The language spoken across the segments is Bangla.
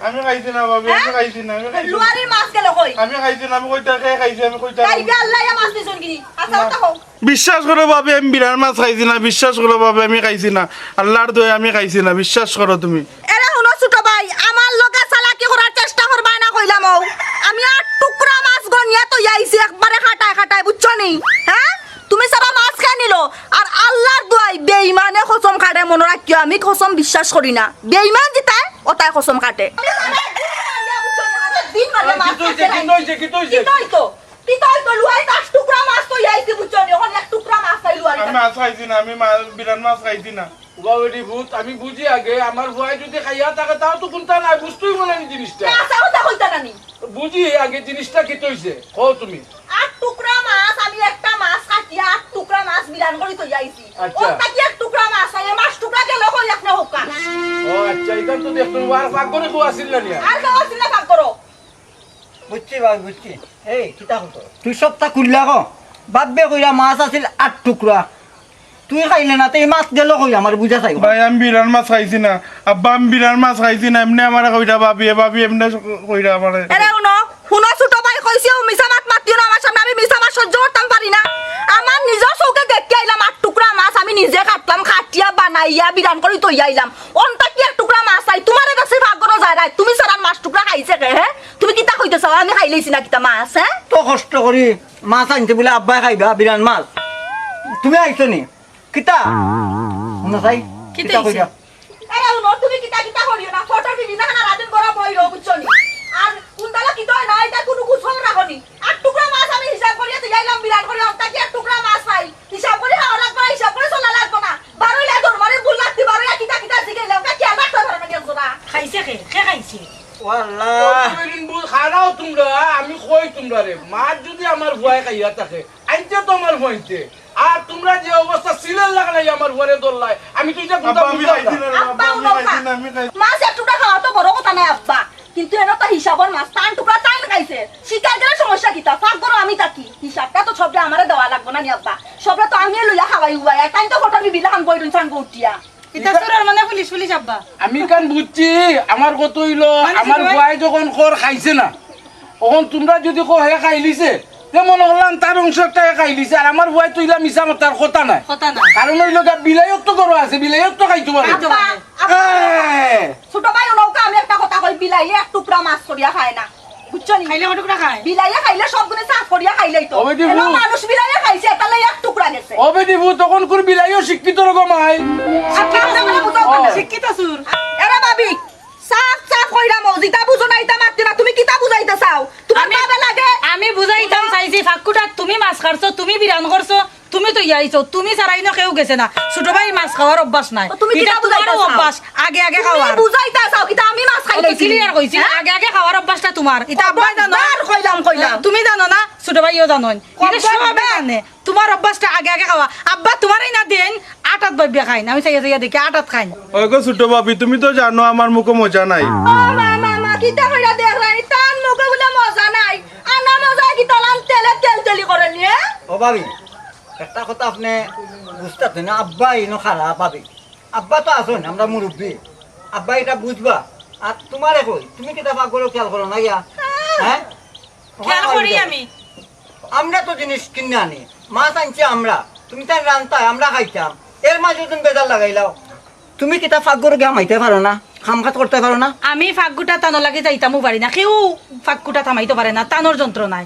আমি খাইছি না বাবা, আমি খাইছি না, আমি খাইছি লুয়ারি মাছ গেল কই? আমি খাইছি না, আমি কইতা খাইছি, আমি কইতা কাইবে আল্লাহ ইয়া মাছ দিছন কিনি? আচ্ছা ওটা কও। বিশ্বাস করো বাবা, আমি বিরাট মাছ খাইছি না, বিশ্বাস করো বাবা, আমি খাইছি না, আল্লাহর দয়া আমি খাইছি না, বিশ্বাস করো তুমি। এরে শুনো ছোট ভাই, আমার লগে চালাকি করার চেষ্টা করবাই না কইলাম। আমি আর টুকরা মাছ গনিয়া তো আইছি একবারে খাটায় খাটায়, বুঝছো নি? হ্যাঁ, তুমি সারা মাছ খাই নিলো আর আল্লাহর দোয়াই বেঈমানে কসম কাটে, মনে রাখিও আমি কসম বিশ্বাস করি না। বেঈমান জিতায় ওটাই কসম কাটে। দিন মানে মাছ খাইছে কি তো লুয়াই 10 টুকরা মাছ তো আইছি, বুঝছো নি? এখন এক টুকরা মাছ খাই লুয়াই। আমি মাছ খাইছি না, আমি বিরাট মাছ খাইছি না। বাবাটি ভূত আমি বুঝি আগে আমার ভয় যদি খাইয়া থাকে তাও তো কোনটা নাই বুঝতেই বলে নি জিনিসটা। আচ্ছা ওটা কইতা নানি বুঝি আগে জিনিসটা কি তৈছে কও তুমি। 8 টুকরা মাছ, আমি একটা মাছ কাটিয়া 8 টুকরা মাছ বিরান করি তো যাইছি। আচ্ছা। ওটা কি এক টুকরা মাছ, এই মাছ টুকরা গেল কই আপনি হোকা। ও আচ্ছা এটা তো দেখতো আর ভাগ করে তো আসিল না নিয়া। আর কেউ আসিল না ভাগ করো। বুঝছি ভাই বুঝছি। এই কিতা হতো তুই সবটা খুললা কো বাদবে কইরা মাছ আছিল 8 টুকরা, তুই খাইলে না তো এই মাছ গেল কই আমার বুঝা চাই। ভাই আমি বিরাট মাছ খাইছি না, আব্বা আমি বিরাট মাছ খাইছি না, এমনি আমার কইরা ভাবি এমনি কইরা আমার। আরে শুনো ছোট ভাই কইছে মিছা মাছ মাতিও না আমার সামনে, আমি মিছা মাছ সহ্য করতাম পারি না। আমার নিজের চৌকে দেখতে আইলাম 8 টুকরা মাছ, আমি নিজে কাটলাম, কাটিয়া বানাইয়া বিরান করি তো আইলাম। অন্তা কি এক টুকরা মাছ চাই তোমার কাছে ভাগ করো যায় না, তুমি সারান মাছ টুকরা খাইছে কে? হ্যাঁ, তুমি কিতা কইতেছ আমি খাইলেছি না কিতা মাছ? হ্যাঁ, তো কষ্ট করি মাছ আনতে বলে আব্বাই খাইবা বিরান মাছ, তুমি আইছো নি কিতা শুনো চাই কিতা কইরা। আরে তুমি কিতা কিতা করিও না, ফটো টিভি না না রাতের গরম হইলো, বুঝছো নি? আর কুন্দালা কিতা না এটা কোনো কুছল রাখনি। 8 টুকরা মাছ আমি হিসাব করিয়া তো যাইলাম বিরান করি, অন্তা কি এক টুকরা মাছ পাই হিসাব করে খাওয়া লাগবে, হিসাব করে চলা লাগবে না। 12 লা তোর মানে ভুল লাগতে 12 লা কিতা কিতা শিখাইলাম কা কি আমার তো ধরে গেছো না। খাইছে কে খাইছে? ওয়াল্লাহ কইলিন বল খারাও তোমরা আমি কই তোমরা রে মাছ যদি আমার ভয় খাইয়া থাকে আইতে তো আমার ভয়তে। আর তোমরা যে অবস্থা সিলের লাগলাই আমার ঘরে দল্লাই আমি তো এটা আব্বা আমি খাইছি না, আব্বা আমি খাইছি না, আমি খাইছি। মাছ এক টুকরা খাওয়া তো বড় কথা না আব্বা, কিন্তু এর তো হিসাবের মাছ 3 টুকরা টাইম খাইছে। শিকার গেলে সমস্যা কিতা? ফাঁক করো আমি থাকি, হিসাবটা তো সবটা আমারে দেওয়া লাগবে না নি আব্বা, সবটা তো আমি লইয়া খাওয়াই উবাই টাইম তো ফটো বিবিলা খান বইরুন চান উঠিয়া। এটা তোর মানে পুলিশ আব্বা আমি কান বুঝছি আমার কত হইলো আমার ভয় যখন খর খাইছে না তখন তোমরা যদি কো হে খাইলিছে যেমন হলাম তার অংশটা খাইলিছে আর আমার ভয় তুইলা মিছা তার কথা নাই কারণ হইলো বিলাইও তো করো আছে বিলাইও তো খাইতে পারে। ছোট ভাই নৌকা আমি একটা কথা কই, বিলাই এক টুকরা মাছ করিয়া খায় না, বুঝছো নি? খাইলে টুকরা খায়, বিলাইয়া খাইলে সবগুলো সাফ করিয়া খাইলেই তো। মানুষ বিলাইয়া খাইছে তাহলে এক টুকরা গেছে। ওবে দিবু তখন কোন বিলাইও শিক্ষিত রকম আই শিক্ষিত সুর। এরা ভাবি সাফ সাফ কইরা মজিতা বুঝো না, এটা মারতে না, তুমি কিতা বুঝাইতে চাও? তোমার ভাবে লাগে আমি বুঝাইতাম চাইছি ফাঁকুটা তুমি মাছ খাচ্ছ, তুমি বিরান করছো, তুমি তো ইয়াইছো, তুমি ছাড়াই না কেউ গেছে না। ছোট ভাই মাছ খাওয়ার অভ্যাস নাই, তুমি এটা তোমার অভ্যাস আগে আগে খাওয়ার। তুমি বুঝাইতা চাও কিতা আমি মাছ খাইতেছি ক্লিয়ার কইছি আগে আগে খাওয়ার অভ্যাসটা তোমার। এটা আব্বাই জানো, কইলাম তুমি জানো না, ছোট ভাইও জানো, এটা সবাই জানে তোমার অভ্যাসটা আগে আগে খাওয়া। আব্বা তোমারই না দেন আটাত বইবে খাই না, আমি চাইয়া চাইয়া দেখি আটাত খাই। ওই গো ছোট ভাবি তুমি তো জানো আমার মুখে মজা নাই। ও মা কিতা কইরা দেখলানি তান মুখে বলে মজা নাই, আনা মজা কি তলাম তেল তেলি করে নিয়ে। ও ভাবি একটা কথা আপনি বুঝতে না, আব্বা ইনো খারাপ ভাবি, আব্বা তো আসুন আমরা মুরব্বী, আব্বা এটা বুঝবা। আর তোমারে কই তুমি কিতা ভাগ করো খেয়াল করো না গিয়া? হ্যাঁ খেয়াল করি আমি, আমরা তো জিনিস কিনে আনি, মাছ আনছি আমরা, তুমি তাই রান্তায় আমরা খাইতাম, এর মাঝে তুমি বেজার লাগাইলাও। তুমি কিতা ফাঁক করে গিয়া মাইতে পারো না, খামখাত করতে পারো না? আমি ফাঁকুটা টানো লাগে যাইতামও পারি না, কেউ ফাঁকুটা থামাইতে পারে না, টানোর যন্ত্র নাই।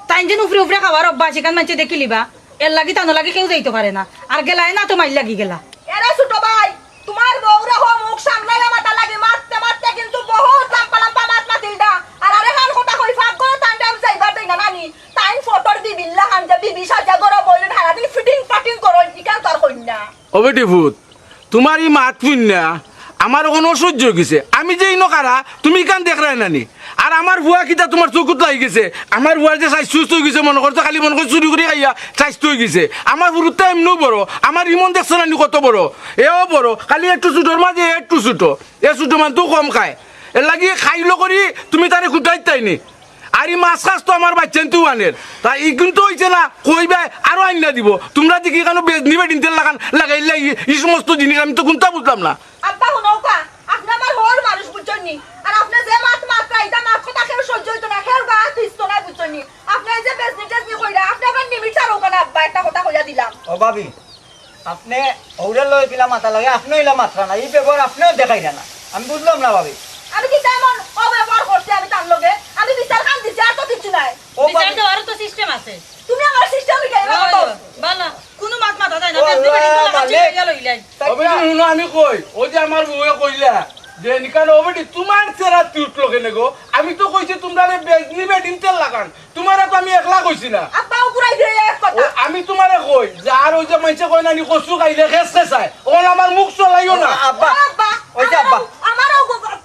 তাই যে উফরে উফরে খাওয়ার অভ্যাস এখান মানছে দেখিলিবা, এর লাগি টানো লাগে কেউ যাইতে পারে না। আর গেলাই না তো মাইল লাগি গেলা। এরে ছোট ভাই তোমার বউরা হো মুখ সামলাইয়া মাথা লাগে মারতে মারতে কিন্তু বহুত লাম্পা লাম্পা মাছ মাতিল দা। আর আরে হান কথা কই ফাঁক করে তান্ডে আমি যাইবার দেই না নানি, তাই ফটোর বিবিল্লা হান যে বিবি সাজা গরো বইলে ঢালা দিন ফিটিং পাটিং করো ইকাল তার কই না। ওবে ভূত তোমার এই মাত না আমার কোনো অসহ্য গেছে, আমি যেই নকারা তুমি কান দেখ রায় নানি। আর আমার বুয়া কিতা তোমার চকুত লাগি গেছে আমার বুয়ার যে স্বাস্থ্য সুস্থ হয়ে গেছে মনে করছে খালি মনে করে চুরি করে খাইয়া স্বাস্থ্য হয়ে গেছে আমার বুড়ুটা এমনিও বড় আমার ইমন দেখছো না কত বড় এও বড় খালি একটু ছোটোর মাঝে একটু ছোটো এ ছোটো মানুষ কম খায় এর লাগি খাইলো করি তুমি তারে খুঁটাই তাইনি আর এই মাছ খাস তো আমার বাচ্চা তুই আনের তা এই কিন্তু হয়েছে না কইবে আরো আইনা দিব তোমরা দেখি কেন নিবে দিনতে লাগান লাগাইলে এই সমস্ত জিনিস আমি তো কোনটা বুঝলাম না আব্বা নৌকা আপনি আমার হল মানুষ বুঝছনি আর আপনি যে মাছ মাত্রা এটা মাছ কথা কেউ সহ্য হইতো না কেউ গা তিস্তো না বুঝছনি আপনি যে বিজনেস নি কইরা আপনি আবার নিমিট আর ওখানে আব্বা একটা কথা কইয়া দিলাম ও ভাবি আপনি ওরে লই পিলা মাথা লাগে আপনি ইলা মাত্রা না এই ব্যবহার আপনিও দেখাই না আমি বুঝলাম না ভাবি আমি কি তেমন অব্যবহার করছি আমি তার লগে আমি বিচার কান দিছি আর তো কিছু নাই ও বিচার ভাবি দেওয়ারও তো সিস্টেম আছে তুমি আমার সিস্টেমে গেলে বালা কোনো মাত মাথা যায় না ও বেজনি বেটি তো আল্লাহ, লাগাচ্ছি মালিক। গেল ইলাই তবে শুনো আমি কই ওই যে আমার বউয়ে কইলা যে নিকান ওবেটি তোমার চেরা উঠলো কেনে গো আমি তো কইছি তোমরা বেজনি বেডিন তেল লাগান তোমারে তো আমি একলা কইছি না আব্বাও পুরাই দিয়ে এক ও কথা আমি তোমারে কই যে আর ওই যে মাইছে কই না নি কসু খাইলে খেসতে চায় ওন আমার মুখ চলাইও না আব্বা আব্বা ওই যে আব্বা আমারও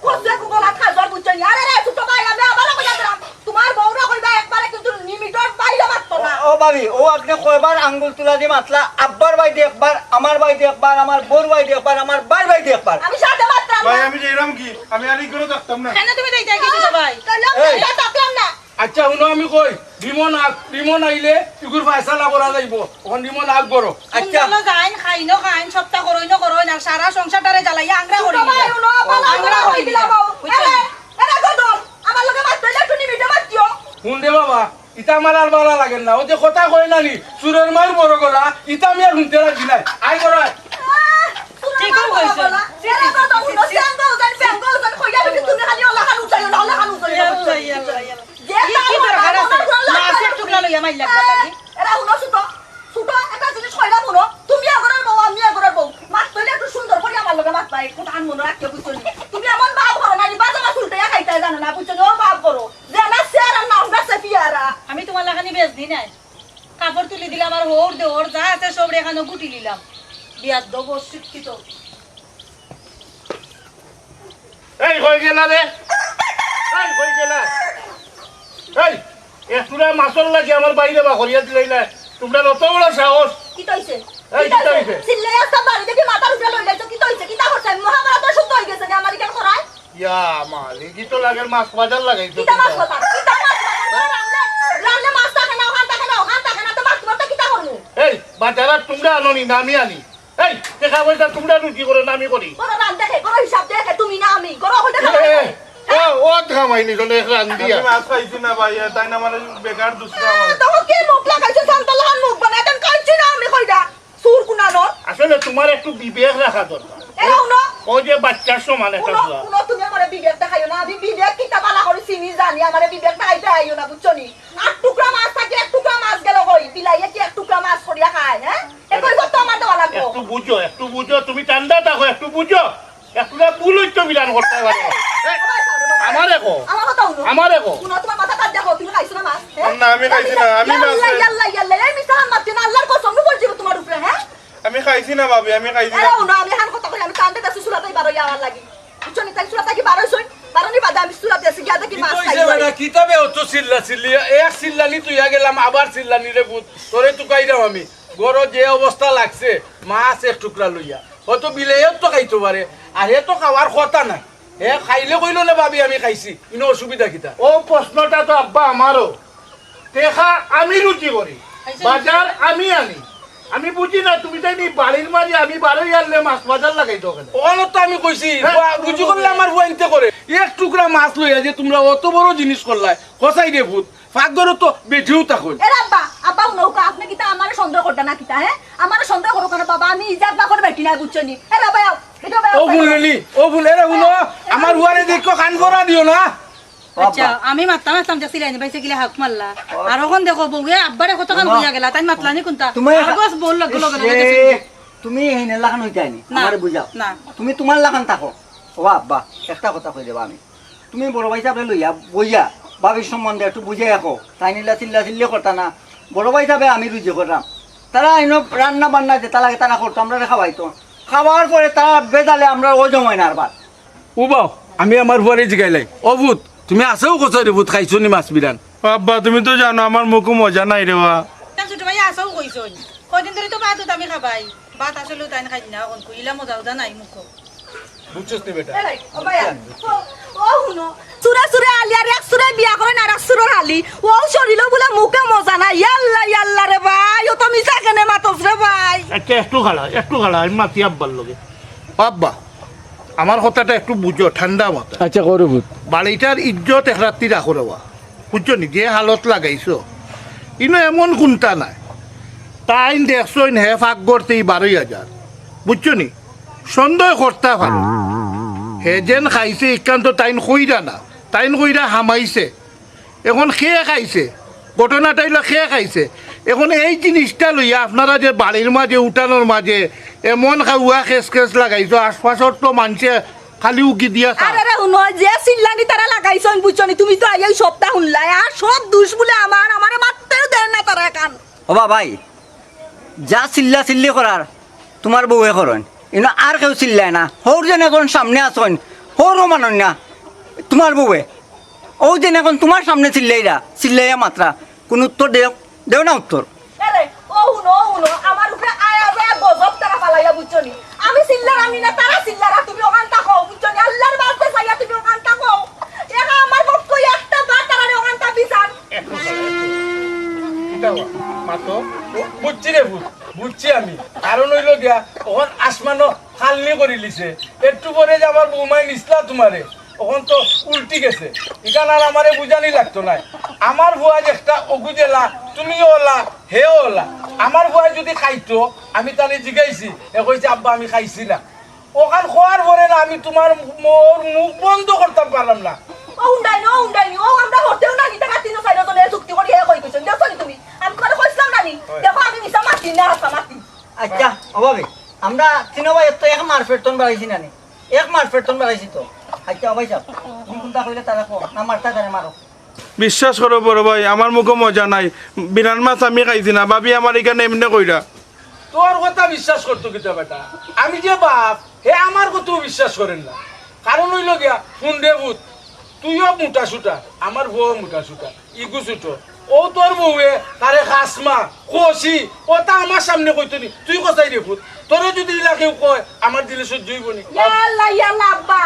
কোসে কোলা খাজর বুঝছনি আরে রে ছোট ভাই আমি আবারও কইয়া দিলাম তোমার বউরা কইবা একবারে কিন্তু লিমিটর বাইরে মাত্র না ও ভাবি ও আপনি কয়বার আঙ্গুল তুলা দিয়ে মাতলা আব্বার বাইদি একবার আমার বাইদি একবার আমার বোর বাইদি একবার আমার বাইদি একবার আমি সাথে মাত্রাম ভাই আমি যে এরকম কি আমি আর এই করে থাকতাম না কেন তুমি দেইতা কিছু ভাই তাহলে এই। আমি থাকলাম না আচ্ছা শুনো আমি কই রিমন আইলে ইগুর ফায়সালা করা যাইব ওখান রিমন আগ বড় আচ্ছা আচ্ছা যাইন খাইনো খাইন সপ্তাহ করইনো আর সারা সংসারটারে জ্বালাইয়া আংরা করি ছোট ভাই উনো বালা আমরা কই দিলাম আরে আরে গদর আমার লগে মাত্রলে তুমি মিটে মাত্রিও শুন দে বাবা ইটা আমার আর ভালো লাগে না ও যে কথা কই না নি সুরের মার বড় গলা ইটা আমি আর শুনতে রাখি নাই আই করো আয়। ঠিকও কইছো। আরে গদর উনো সাঙ্গো জান কইয়া দিছি তুমি খালি ওলা খান উঠাইও না ওলা খান উঠাইও যে কি দরকার আছে মাছের টুকরা লইয়া মাইল লাগবা লাগি এরা উনো ছোট ছোট একটা জিনিস কইলা উনো তুমি আগরের বউ আমি আগরের বউ মাত্রলে একটু সুন্দর করে আমার লগে মাত পাই কোন আন মনে রাখতে বুঝছনি তুমি এমন ভাব করো না বাজা মাছ উল্টাইয়া খাইতে জানো না বুঝছনি ও ভাব করো যে না স্যার আর না আমরা সেফিয়ারা আমি তোমার লাগানি বেজনি নাই কাপড় তুলি দিলাম আর হোর দে ওর যা আছে সব রেখানো গুটি নিলাম বিয়ার দেবো শিক্ষিত এই কই গেলা রে এই কই গেলা এই এতুরা মাছর লাগি আমার বাইরে বা করিয়া দিলাই না তোমরা অত বড় সাহস কি কইছে এই কি কইছে সিল্লে আসা বাড়ি দেখি মাথার উপরে লই যাইতো কি কইছে কি তা করছে মহাভারত শুদ্ধ হই গেছে আমার কেন করায় ইয়া মালি কি তো লাগে মাছ বাজার লাগাইতো কি তা মাছ কথা কি তা মাছ রান্না মাছ থাকে না ওখান থাকে না তো মাছ মাছ কি তা করবো এই বাজারে তোমরা আনোনি না আমি আনি এই দেখা পয়সা তোমরা রুটি করে না আমি করি কোন রান দেখে কোন হিসাব দেখে তুমি না আমি কোন হইতে ও খামাইনি গলে রান্দিয়া মাছ খাইছি না ভাই তাই না মানে বেকার দুসরা আমার তখন কি মুখ লাগাইছে সান্তালান মুখ বানায় দেন কাইছি না আমি কইডা সুর কুনানো আসলে তোমার একটু বিবেক রাখা দরকার এরা উনো ও যে বাচ্চার সমান একটা উনো উনো তুমি আমারে বিবেক দেখাইও না আমি বিবেক কিতা বালা করে চিনি জানি আমারে বিবেক দেখাইতে আইও না বুঝছনি আট টুকরা মাছ থাকে এক টুকরা মাছ গেল কই বিলাইয়া কি এক টুকরা মাছ করিয়া খায় হ্যাঁ একই কথা আমার দেওয়া লাগবো একটু বুঝো তুমি ঠান্ডা থাকো একটু বুঝো একটু ভুল হইতো বিধান করতে পারো আমার দেখো আমার কথা উনো আমার দেখো উনো তোমার মাথা কাট দেখো তুমি খাইছো না মাছ না, আমি খাইছি না, আমি মাছ খাই- ইয়াল্লা এই মিসান মারতে না আল্লাহর কসম আমি বলছি তোমার উপরে হ্যাঁ আমি খাইছি না ভাবি আমি খাইছি না এরা উনো আমি হান কথা কই আমি কান্দে তাছে সুলাতেই বারো যাওয়ার লাগি বুঝছনি তাই সুলাতে কি বারো হইছই বারোনি বাদে আমি সুলাতে আসি গিয়া দেখি মাছ খাই কিতাবে অত চিল্লা চিল্লি এক চিল্লানি তুই গেলাম আবার চিল্লানি রে ভূত তোরে তো কাইরাম আমি গরো যে অবস্থা লাগছে মাছ এক টুকরা লইয়া হয়ত বিলেও তো খাইতে পারে আর হে তো খাওয়ার কথা নাই হে খাইলে কইলো না ভাবি আমি খাইছি ইনো অসুবিধা কিতা ও প্রশ্নটা তো আব্বা আমারও দেখা আমি রুচি করি বাজার আমি আনি আমি বুঝি না তুমি তাই নি বাড়ির মাঝে আমি বারোই আনলে মাছ বাজার লাগাই তো ওখানে ওখানে তো আমি কইছি বুঝি করলে আমার বুয়াইতে করে এক টুকরা মাছ লইয়া যে তোমরা অত বড় জিনিস করলাই কসাই রে ভূত ফাঁকগরও তো বেঠিও তখন এরা আব্বা নৌকা আপনি কিতা আমারে সন্দেহ করতে না কিতা হ্যাঁ আমারে সন্দেহ করো কেন বাবা আমি ইজাত না করে বেটি না বুঝছনি এরা ভাই এটা ভাই ও ভুলনি ও ভুল এরে শুনো আমার বুয়ারে দেখো কান করা দিও না আচ্ছা আমি মাতলাম যে সিলাইনি পাইছে গিলা হাক মারলা আর এখন দেখো বউয়ে আব্বারে কত কান কইয়া গেলা তাই মাতলানি কোনটা আগস বল লাগলো তুমি হেনে লাগান হইতে আইনি না, আমারে বুঝাও না। তুমি তোমার লাগান থাকো ও আব্বা একটা কথা কই দেবা আমি তুমি বড় ভাই সাহেব লইয়া বইয়া বাবির সম্বন্ধে একটু বুঝে রাখো তাই নিলা চিল্লি করতা না বড় ভাই সাহেব আমি রুজি করলাম তারা এনে রান্না বান্না যেটা লাগে তারা করতো আমরা খাওয়াইতো খাওয়ার পরে তারা বেজালে আমরা ও জমাই না আর বার ও বাও আমি আমার বুয়ারে জিগাইলাই অভূত তুমি আছেও কচুরি ভূত খাইছো নি মাছ বিরান? আব্বা তুমি তো জানো আমার মুখে মজা নাই রে বা। ছোট ভাই আসাও কইছন কদিন ধরে তো ভাত আমি খাবাই ভাত আসলে তাই খাই না এখন কইলা মজা উদা নাই মুখ বুঝছস নি বেটা? ও ভাইয়া ও হুনো সুরা সুরা আলিয়ার এক সুরা বিয়া করে না আর সুরা হালি ও শরীর বলে মুখে মজা না ইয়াল্লা ইয়াল্লা রে ভাই ও তো মিছা কেনে মাতস রে ভাই একটু খালা আমি মাতি আব্বার লগে। আব্বা আমার কথাটা একটু বুঝো ঠান্ডা মাথা। আচ্ছা করে ভূত বাড়িটার ইজ্জত এক রাত্রি রাখো রেবা বুঝছো নি যে হালত লাগাইছো ইনো এমন কোনটা নাই তাইন দেখছো হে ফাঁক করতে 12,000 বুঝছো নি সন্দেহ করতে পারো হে যেন খাইছে ইকান্ত তাইন কইরা না তাইন কইরা হামাইছে এখন খেয়ে খাইছে ঘটনাটা হইলো খেয়ে খাইছে এখন এই জিনিসটা লইয়া আপনারা যে বাড়ির মাঝে উঠানোর মাঝে এমন খাওয়া খেস খেস লাগাইছো আশপাশর তো মানুষে খালি উকি দিয়া আরে রে হুনো যে সিল্লানি তারা লাগাইছন বুঝছনি তুমি তো আইই সপ্তাহ হুনলাই আর সব দোষ বলে আমারে মারতেও দেন না তারা কান ওবা ভাই যা চিল্লা চিল্লি করার তোমার বউয়ে করেন ইনো আর কেউ চিল্লায় না হর যেন এখন সামনে আসন হরও মানন না তোমার বউয়ে ও যেন এখন তোমার সামনে চিল্লাইয়া মাত্রা কোন উত্তর দেও না উত্তর আরে ও হুনো আমার উপরে আয়া যায় গজব তারা ফালাইয়া বুঝছনি আমি সিল্লার আমি না তারা সিল্লারা তুমি ওখান থাকো বুঝছনি আল্লাহর বাস্তে চাইয়া তুমি ওখান থাকো একা আমার পক্ষ একটা বার তারা ওখান তা বিচার বুঝছি রে ভূত বুঝছি আমি কারণ হইল গিয়া ওখান আসমানো হালনি করে লিছে একটু পরে যে আমার বৌমাই নিসলা তোমারে ওখান তো উল্টি গেছে এখানে আর আমারে বুঝানি লাগতো না আমার ভুয়া একটা অগুজেলা তুমিও ওলা হেও ওলা আমার ভুয়া যদি খাইতো আমি তাহলে জিগাইছি এ কইছে আব্বা আমি খাইছি না ওখান খোয়ার পরে না আমি তোমার মোর মুখ বন্ধ করতাম পারলাম না ও হুন্ডাইনি ও আমরা হতেও না নিতে কাটিনো সাইড তো চুক্তি করি হে কই কইছেন দেখছনি তুমি আমি করে কইছিলাম না নি দেখো আমি মিছা মারছি না হাসা মারছি আচ্ছা অভাবে আমরা তিনবা এত এক মারফেট টন বাড়াইছি না এক মারফেট টন বাড়াইছি তো আচ্ছা অভাই সাহেব তুমি কোনটা কইলে তারা কো না মারতা জানে মারো বিশ্বাস করো বড় ভাই আমার মুখে মজা নাই বিরান মাছ আমি খাইছি না ভাবি আমার এখানে এমনি কইরা। তোর কথা বিশ্বাস করতো কিতা বেটা আমি যে বাপ হে আমার কথাও বিশ্বাস করেন না কারণ হইল গিয়া শুন রে ভূত তুইও মোটা সুটা আমার বউ মোটা সুটা ইগু ছুটো ও তোর বউয়ে তারে খাসমা কষি ও তা আমার সামনে কইতো নি তুই কোথায় রে ভূত তোরে যদি ইলা কেউ কয় আমার দিলে সহ্য হইব নি ইয়াল্লা আব্বা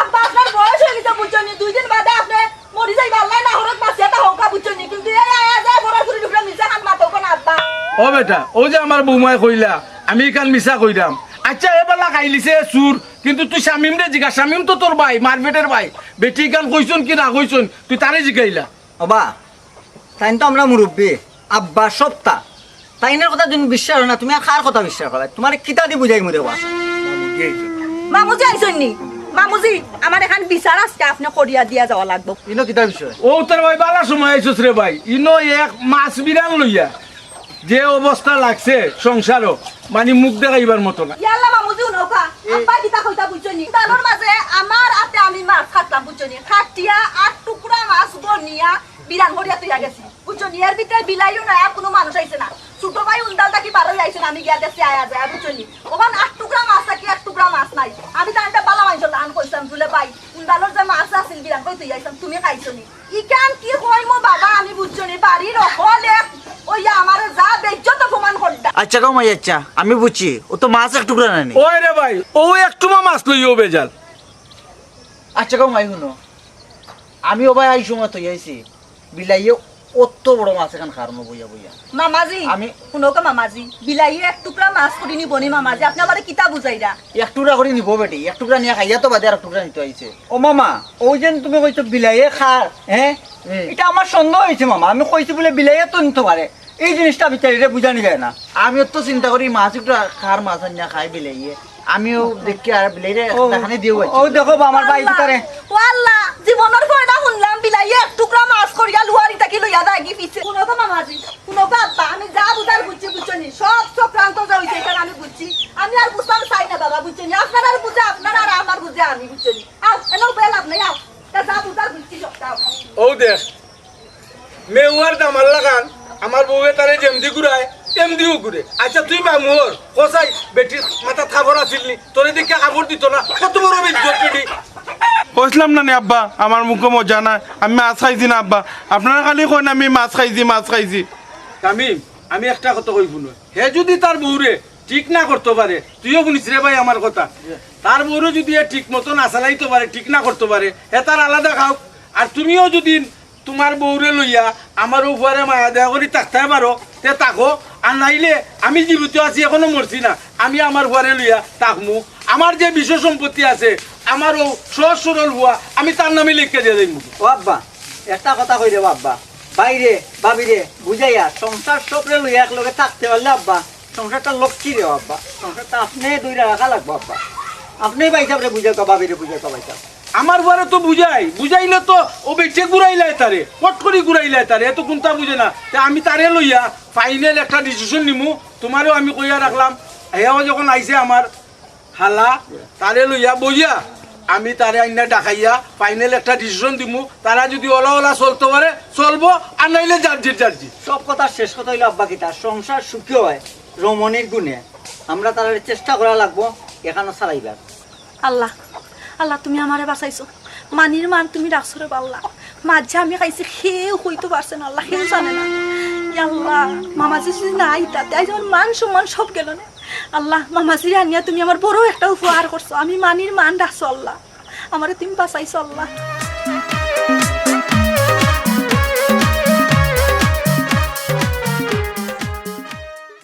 আপনার বয়স হয়ে গেছে বুঝছনি 2 দিন বাদে আপনি মরি যাইবা আল্লাহ না হরত বাঁচিয়াটা হোকা বুঝছনি কিন্তু এই আয়া যায় বড় করে ঢুকলে মিছা খান মাতো কোন আব্বা ও বেটা ও যে আমার বৌমায় কইলা আমি কাল মিছা কইরাম আচ্ছা এবেলা খাইলিছে সুর কিন্তু তুই শামিম রে জিগা শামিম তো তোর ভাই মারবেটের ভাই বেটি কাল কইছন কি না কইছন তুই তারে জিগাইলা ওবা তাই তো আমরা মুরব্বী আব্বা সপ্তাহ তাইনের কথা তুমি বিশ্বাস না তুমি আর কার কথা বিশ্বাস করা তোমার কিতা দি বুঝাই মুরে বা মামুজি আইছনি মামুজি আমার এখান বিচার আজকে আপনি করিয়া দিয়া যাওয়া লাগবে ইনো কিতা বিষয় ও তোর ভাই বালা সময় আইছস রে ভাই ইনো এক মাছ বিরান লইয়া যে অবস্থা লাগছে সংসারও মানে মুখ দেখাইবার মতো না ইয়াল্লা মামুজি উনকা আব্বা কিতা কইতা বুঝছনি তানোর মাঝে আমার আতে আমি মাছ খাটলাম বুঝছনি খাটিয়া 8 টুকরা মাছ বনিয়া বিরান করিয়া তুইয়া গেছি বুঝছনি এর ভিতরে বিলাইও না আর কোনো মানুষ আইছে না ছোট ভাই উন্দালটা কি বারোই আইছে আমি গিয়া দেখছি আয়া যায় বুঝছনি ওখান 8 টুকরা মাছ থাকি 1 টুকরা মাছ নাই আমি তানটা বালা মাইছো লান কইছাম তুলে ভাই উন্দালর যে মাছ আছিল বিরান কই তুই আইছাম তুমি খাইছনি ইকান কি কইমো বাবা আমি বুঝছনি বাড়ির হলে ওই আমার যা বেজ্জত অপমান করদা আচ্ছা গো মাই আচ্ছা আমি বুঝছি ও তো মাছ এক টুকরা নানি ওই রে ভাই ও একটু মাছ লইও বেজাল আচ্ছা গো মাই শুনো আমি ও ভাই আই সময় তো আইছি বিলাইয়ে অত বড় মাছ এখন খারনো বইয়া বইয়া মামাজি আমি শুনোকা মামাজি বিলাইয়ে 1 টুকরা মাছ করি নি বনি মামাজি আপনি আমারে কিতা বুঝাইরা এক টুকরা করে নিব বেটি এক টুকরা নিয়ে খাইয়া তো বাদে আর টুকরা নিতে আইছে ও মামা ওই যেন তুমি কইছো বিলাইয়ে খার হ্যাঁ এটা আমার সন্দেহ হয়েছে মামা আমি কইছি বলে বিলাইয়ে তো নিতে পারে এই জিনিসটা বিচারিরে বুঝানি যায় না আমি তো চিন্তা করি মাছ একটু খার মাছ নিয়ে খাই বিলাইয়ে আমিও দেখি আর বিলাইরে দেখানে দিও ও দেখো আমার ভাই ভিতরে ও আল্লাহ জীবনের কয়টা শুনলাম বিলাইয়ে 1 টুকরা মাছ করিয়া লুয়ারি তাকি লইয়া যায় কি পিছে শুনোকা মামাজি শুনোকা আব্বা আমি যা বুঝার বুঝছি সব চক্রান্ত যা হইছে এটা আমি বুঝছি আমি আর বুঝতাম চাই না বাবা বুঝছি আপনারা আর বুঝে আপনারা আর আমার বুঝে আমি বুঝছি আও এনো বেল আপনি আও তা যা বুঝার বুঝছি সবটাও ও দেখ মেউয়ার দামাল লাগান আমার বউয়ে তারে যেমদি ঘুরায় তেমদিও ঘুরে আচ্ছা তুই মামুর কোসাই বেটির মাথা থাবর আসিলনি তোরে দেখে কাপড় দিত না কত বড় বিদ্যুৎ বেটি কইছিলাম না নি আব্বা আমার মুখে মজা নাই আমি মাছ খাইছি না আব্বা আপনারা খালি কইন আমি মাছ খাইছি তামিম আমি একটা কথা কই শুনো হে যদি তার বউরে ঠিক না করতে পারে তুইও শুনিস রে ভাই আমার কথা তার বউরে যদি এ ঠিক মতো না চালাইতে পারে ঠিক না করতে পারে হে তার আলাদা খাও আর তুমিও যদি তোমার বউরে লইয়া আমার উপরে মায়া দেয়া করি থাকতে পারো তে তাকো আর নাইলে আমি জীবিত আছি এখনো মরছি না আমি আমার ঘরে লইয়া তাকমু আমার যে বিশ্ব সম্পত্তি আছে আমারও সহজ সরল হওয়া আমি তার নামে লিখে দিয়ে দেবো ও আব্বা একটা কথা কই দেব আব্বা বাইরে ভাবিরে বুঝাইয়া সংসার সবরে লইয়া একলগে থাকতে পারলে আব্বা সংসারটা লক্ষ্মী রে আব্বা সংসারটা আপনি দুইটা রাখা লাগবো আব্বা আপনি বাইসাবরে বুঝাইতো ভাবিরে বুঝাইতো বাইসাব আমার ঘরে তো বুঝাইলে তো ও বেঁচে ঘুরাইলাই তারে পট করে ঘুরাইলাই তারে এত কোনটা বুঝে না তা আমি তারে লইয়া ফাইনাল একটা ডিসিশন নিমু তোমারও আমি কইয়া রাখলাম হেয়াও যখন আইছে আমার হালা তারে লইয়া বইয়া আমি তারে আইনা ডাকাইয়া ফাইনাল একটা ডিসিশন দিমু তারা যদি ওলা ওলা চলতে পারে চলবো আর নাইলে জার্জি সব কথা শেষ কথা হইলো আব্বা কি তার সংসার সুখী হয় রমণীর গুণে আমরা তার চেষ্টা করা লাগবো এখানে চালাইবার আল্লাহ আল্লাহ তুমি আমারে বাঁচাইছো মানির মান তুমি রাখছো রে আল্লাহ মাঝে আমি খাইছি খেয়েও হইতে পারছে না আল্লাহ খেয়েও জানে না আল্লাহ মামাজি যদি না আইতাতে আজ আমার মান সম্মান সব গেল না আল্লাহ মামাজিরে আনিয়া তুমি আমার বড় একটা উপহার করছো আমি মানির মান রাখছো আল্লাহ আমারে তুমি বাঁচাইছো আল্লাহ